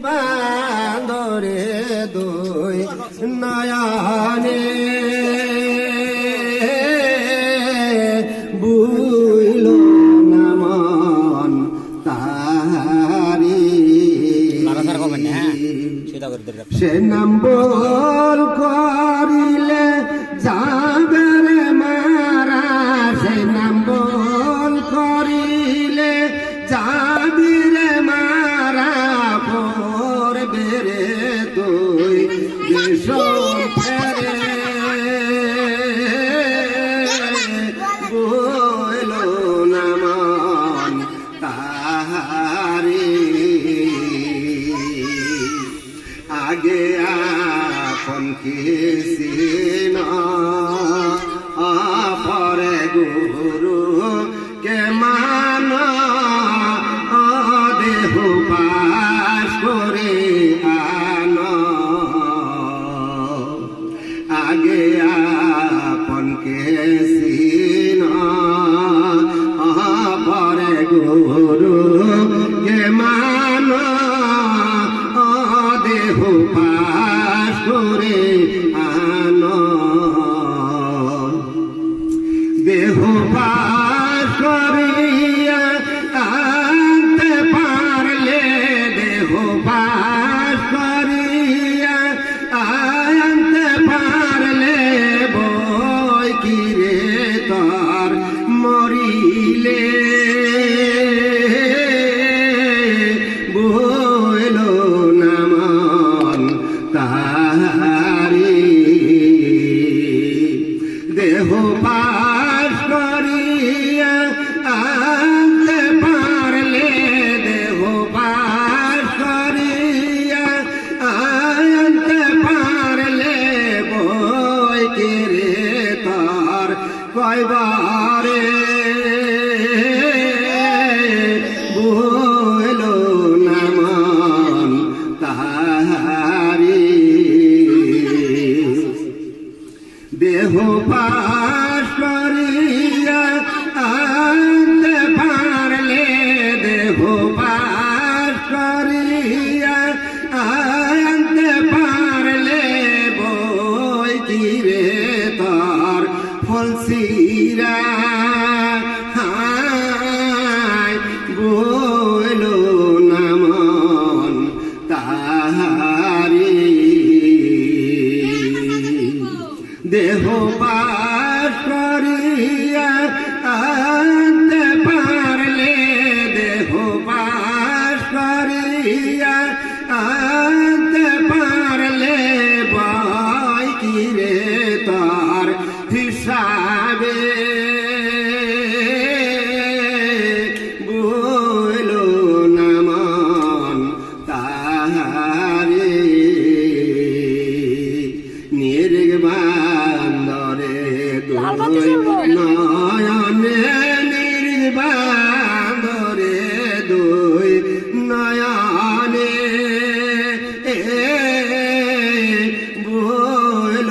বান্দরে দুই নয়নে বুইল নামন তাহারি সে নম্বর করিলে যাবের মারা সে নম্বর করিলে যাবিরে মারা পড়বে রে তুই দেশ ফেরে বইল নামন তাহারি আগে আপন কিসিন পরে গুরু কে মান দেহ পাশ করে আন আগে আপন কিসিন পরে গুরু কে মান দেহ পাশ করে আন দেহ পাশ করিয়া আনতে পারলে দেহ পাশ করিয়া আনতে পারলে বই কিরে তার মরিলে বইল নামন তাহারি দেহ পাশ করিয়া আনতে পারলে দেহ পাশ করিয়া আনতে পারলে বই কিরে তার কয়বারে বইল নামন তাহারি দেহ পাশ করিয়া আনতে পারলে দেহ পাশ করিয়া আনতে পারলে বই কিরে তার ফলসিরা বইল নামন তাহারি দেহ পাশ করিয়া আনতে পারলে দেহ পাশ করিয়া আনতে পারলে বই কিরে তার হিসাবে বইল নামন তাহারি নির্বাণরে নয়নে নির্বাণরে দুই নয়নে বইল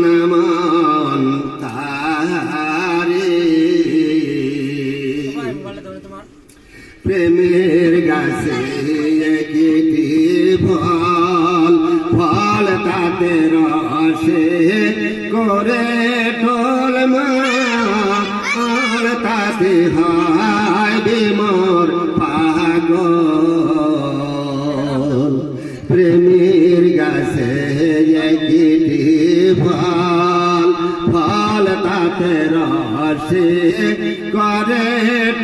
নামন তাহারি প্রেমের গাছে একটি ফল ফল তাতে রসে করে টোল মার তাতে হয় বিমর পাগল প্রেমের গাছে একটি ফল ফল তাতে রসে করে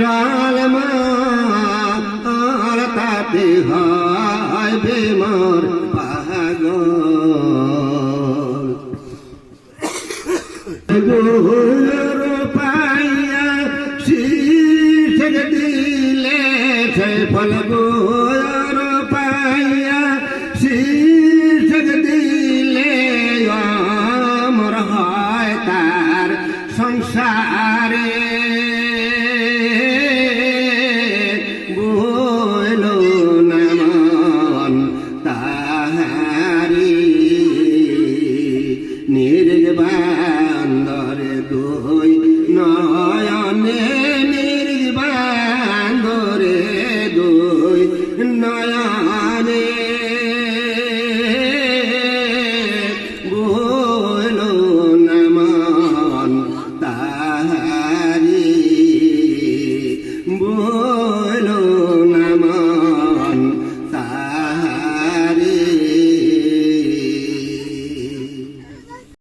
টোল মার তাতে হয় বিমর পাগল গুরুর পাইয়া শীষ দিলে সে ফল